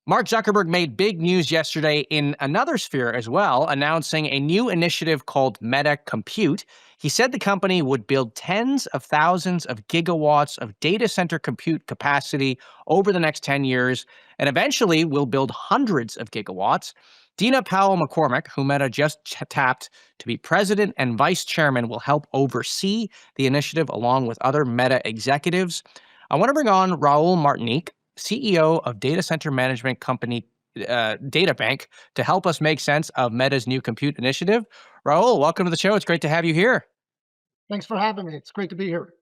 Mark Zuckerberg made big news yesterday in another sphere as well, announcing a new initiative called Meta Compute. He said the company would build tens of thousands of gigawatts of data center compute capacity over the next 10 years, and eventually will build hundreds of gigawatts. Dina Powell McCormick, who Meta just tapped to be president and vice chairman, will help oversee the initiative along with other Meta executives. I want to bring on Raul Martynek, CEO of data center management company DataBank, to help us make sense of Meta's new compute initiative. Raul, welcome to the show. It's great to have you here. Thanks for having me. It's great to be here.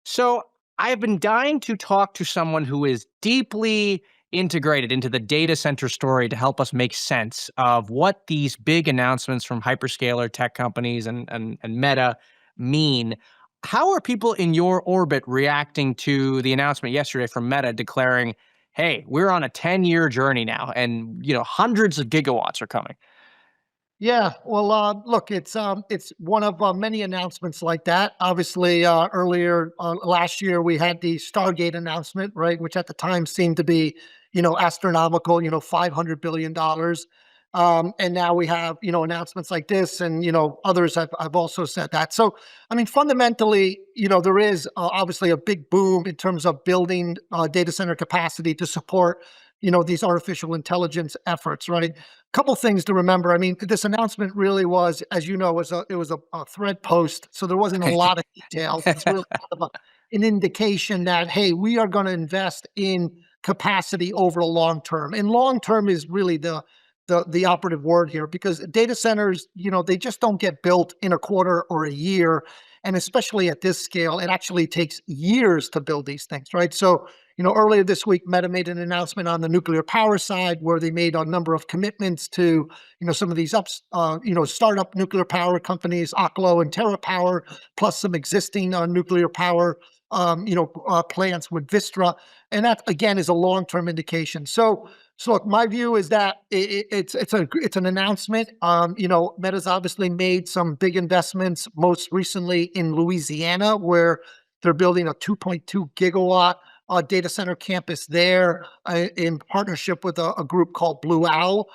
So, I've been dying to talk to someone who is deeply integrated into the data center story to help us make sense of what these big announcements from hyperscaler tech companies and Meta mean. How are people in your orbit reacting to the announcement yesterday from Meta declaring, "Hey, we're on a 10-year journey now, and hundreds of gigawatts are coming"? Yeah, well, look, it's one of many announcements like that. Obviously, earlier last year we had the Stargate announcement, right, which at the time seemed to be, astronomical, $500 billion. And now we have, announcements like this, and others have also said that. So, I mean, fundamentally, there is obviously a big boom in terms of building data center capacity to support, these artificial intelligence efforts, right? Couple things to remember. I mean, this announcement really was, as you know, it was a thread post, so there wasn't a lot of details. It's really kind of an indication that, hey, we are going to invest in capacity over a long term, and long term is really the operative word here, because data centers, they just don't get built in a quarter or a year, and especially at this scale, it actually takes years to build these things, right? So, earlier this week, Meta made an announcement on the nuclear power side where they made a number of commitments to, some of these startup nuclear power companies, Oklo and TerraPower, plus some existing nuclear power, plants with Vistra. And that, again, is a long-term indication. So look, my view is that it's an announcement. Meta's obviously made some big investments, most recently in Louisiana, where they're building a 2.2 gigawatt data center campus there in partnership with a group called Blue Owl.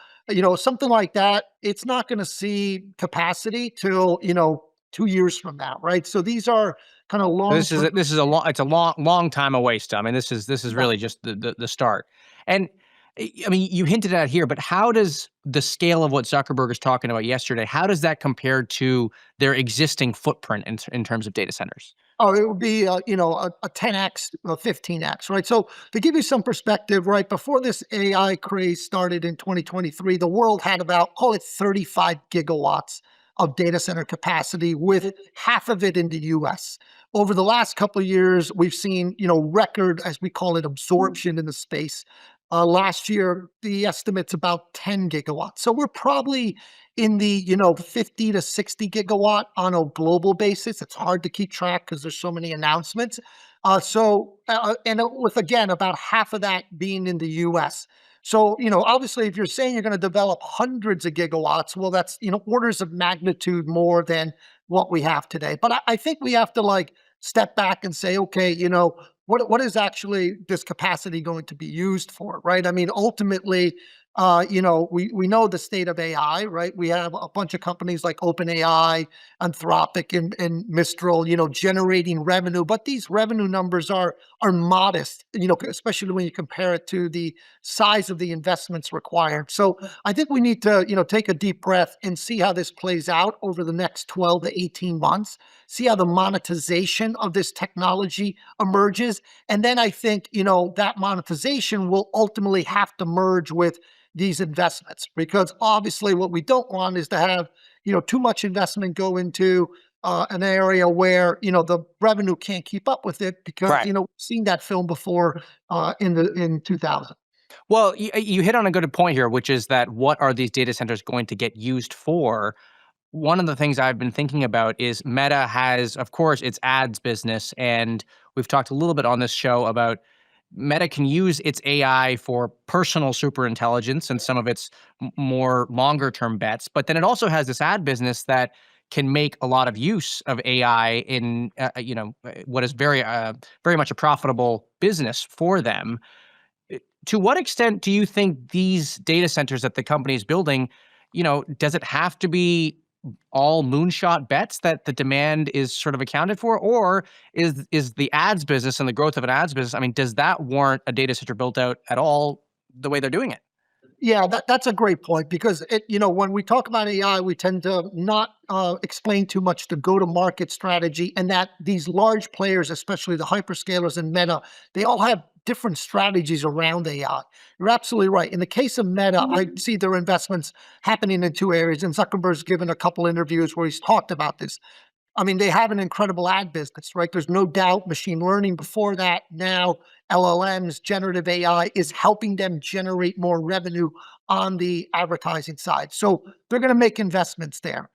Something like that, it's not going to see capacity till 2 years from now, right? So these are kind of long This is term. this is a long time away still. I mean, this is really just the start. And I mean, you hinted at it here, but how does the scale of what Zuckerberg is talking about yesterday, how does that compare to their existing footprint in terms of data centers? Oh, it would be, a 10x, a 15x, right? So to give you some perspective, right, before this AI craze started in 2023, the world had about, call it 35 gigawatts of data center capacity, with half of it in the US. Over the last couple of years, we've seen, record, as we call it, absorption in the space. Last year, the estimate's about 10 gigawatts. So we're probably in the 50 to 60 gigawatt on a global basis. It's hard to keep track because there's so many announcements. With, again, about half of that being in the US. So, obviously, if you're saying you're going to develop hundreds of gigawatts, well, that's, orders of magnitude more than what we have today. But I think we have to step back and say, okay, what is actually this capacity going to be used for, right? I mean, ultimately, we know the state of AI, right? We have a bunch of companies like OpenAI, Anthropic, and Mistral, generating revenue, but these revenue numbers are modest, especially when you compare it to the size of the investments required. So I think we need to, take a deep breath and see how this plays out over the next 12 to 18 months, see how the monetization of this technology emerges. And then I think, that monetization will ultimately have to merge with these investments, because obviously what we don't want is to have, too much investment go into an area where, the revenue can't keep up with it, because, Right. we've seen that film before in 2000. Well, you hit on a good point here, which is that what are these data centers going to get used for? One of the things I've been thinking about is Meta has, of course, its ads business. And we've talked a little bit on this show about Meta can use its AI for personal superintelligence and some of its more longer term bets. But then it also has this ad business that can make a lot of use of AI in, what is very much a profitable business for them. To what extent do you think these data centers that the company is building, does it have to be all moonshot bets that the demand is sort of accounted for, or is the ads business and the growth of an ads business? I mean, does that warrant a data center built out at all the way they're doing it? Yeah, that's a great point because when we talk about AI, we tend to not explain too much the go-to-market strategy, and that these large players, especially the hyperscalers and Meta, they all have different strategies around AI. You're absolutely right. In the case of Meta, I see their investments happening in two areas, and Zuckerberg's given a couple interviews where he's talked about this. I mean, they have an incredible ad business, right? There's no doubt machine learning before that. Now, LLMs, generative AI is helping them generate more revenue on the advertising side. So they're going to make investments there.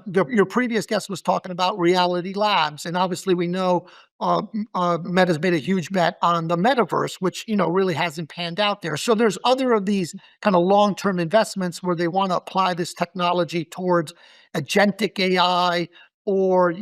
Your previous guest was talking about Reality Labs, and obviously we know Meta's made a huge bet on the metaverse, which really hasn't panned out there. So there's other of these kind of long-term investments where they want to apply this technology towards agentic AI, or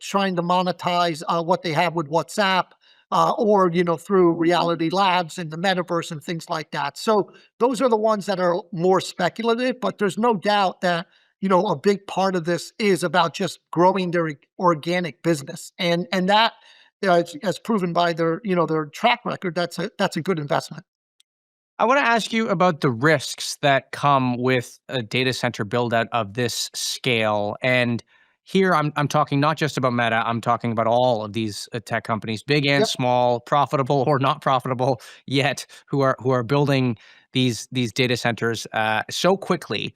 trying to monetize what they have with WhatsApp, or through Reality Labs and the metaverse and things like that. So those are the ones that are more speculative, but there's no doubt that a big part of this is about just growing their organic business, and that as proven by their track record, that's a good investment. I want to ask you about the risks that come with a data center build out of this scale. And here I'm talking not just about Meta, I'm talking about all of these tech companies, big and Yep. small, profitable or not profitable yet, who are building these data centers so quickly.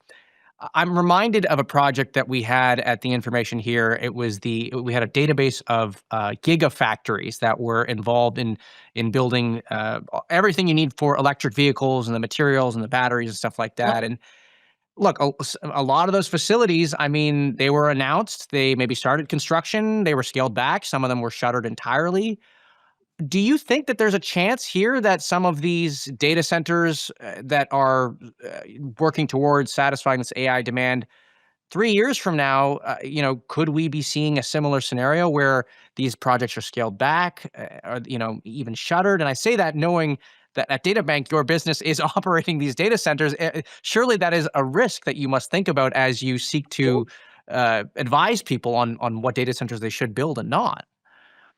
I'm reminded of a project that we had at the information here. We had a database of gigafactories that were involved in building everything you need for electric vehicles and the materials and the batteries and stuff like Yep. that. And look, a lot of those facilities, I mean, they were announced, they maybe started construction, they were scaled back, some of them were shuttered entirely. Do you think that there's a chance here that some of these data centers that are working towards satisfying this AI demand 3 years from now, could we be seeing a similar scenario where these projects are scaled back, or even shuttered? And I say that knowing that at DataBank, your business is operating these data centers. Surely that is a risk that you must think about as you seek to advise people on what data centers they should build and not.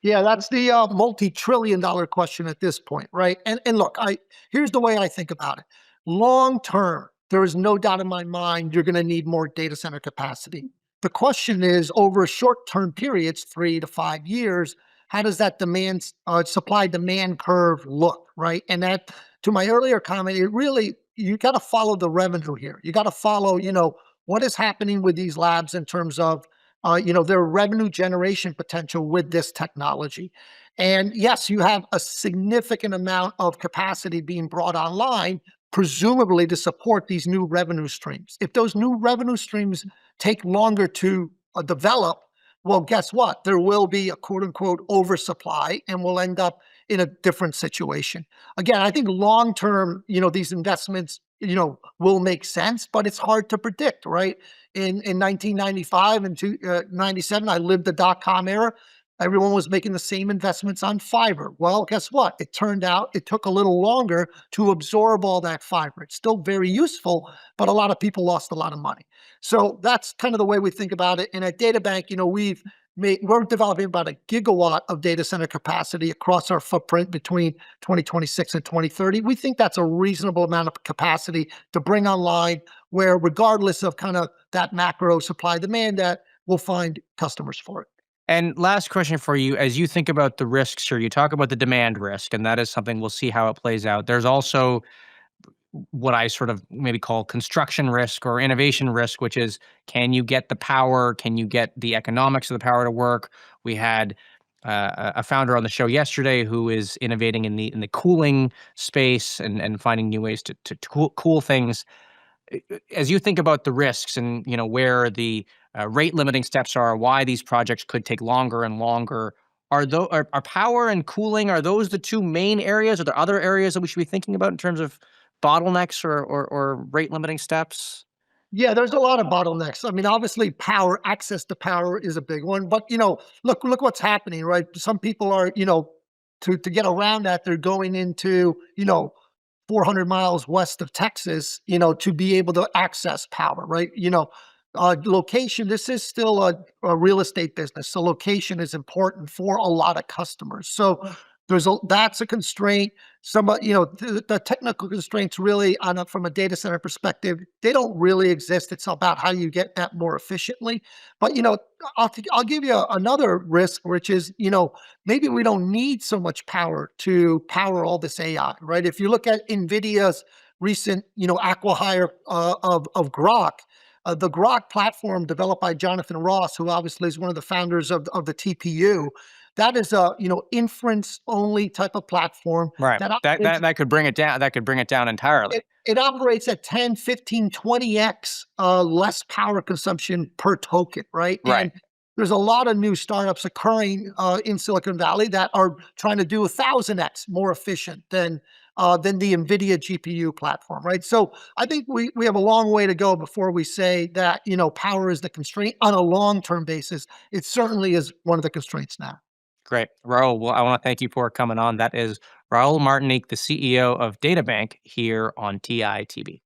Yeah, that's the multi-trillion-dollar question at this point, right? And look, I here's the way I think about it. Long term, there is no doubt in my mind you're going to need more data center capacity. The question is, over short-term periods, 3 to 5 years, how does that supply-demand curve look, right? And that, to my earlier comment, it really you got to follow the revenue here. You got to follow, what is happening with these labs in terms of their revenue generation potential with this technology. And yes, you have a significant amount of capacity being brought online, presumably to support these new revenue streams. If those new revenue streams take longer to develop, well, guess what? There will be a quote unquote oversupply, and we'll end up in a different situation. Again, I think long term, these investments, will make sense, but it's hard to predict, right? In 1995 and 97, I lived the dot-com era. Everyone was making the same investments on fiber. Well, guess what? It turned out it took a little longer to absorb all that fiber. It's still very useful, but a lot of people lost a lot of money. So that's kind of the way we think about it. And at DataBank, we're developing about a gigawatt of data center capacity across our footprint between 2026 and 2030. We think that's a reasonable amount of capacity to bring online, where regardless of kind of that macro supply demand, that we'll find customers for it. And last question for you, as you think about the risks here, you talk about the demand risk, and that is something we'll see how it plays out. There's also what I sort of maybe call construction risk or innovation risk, which is, can you get the power? Can you get the economics of the power to work? We had a founder on the show yesterday who is innovating in the cooling space and finding new ways to cool things. As you think about the risks and where the rate limiting steps are, why these projects could take longer and longer, are power and cooling, are those the two main areas? Are there other areas that we should be thinking about in terms of bottlenecks or rate limiting steps? Yeah, there's a lot of bottlenecks. I mean, obviously, access to power is a big one. But look what's happening, right? Some people are, to get around that, they're going into, 400 miles west of Texas, to be able to access power, right? Location, this is still a real estate business. So location is important for a lot of customers. So that's a constraint. The technical constraints really from a data center perspective, they don't really exist. It's about how you get that more efficiently. But, I'll give you another risk, which is, maybe we don't need so much power to power all this AI, right? If you look at NVIDIA's recent, acqui-hire of Grok, the Grok platform developed by Jonathan Ross, who obviously is one of the founders of the TPU, that is a inference only type of platform Right. that That could bring it down. That could bring it down entirely. it operates at 10, 15, 20x less power consumption per token, right? Right. And there's a lot of new startups occurring in Silicon Valley that are trying to do 1,000x more efficient than the NVIDIA GPU platform, right? So I think we have a long way to go before we say that, power is the constraint on a long-term basis. It certainly is one of the constraints now. Great. Raul, well, I want to thank you for coming on. That is Raul Martynek, the CEO of DataBank here on TITB.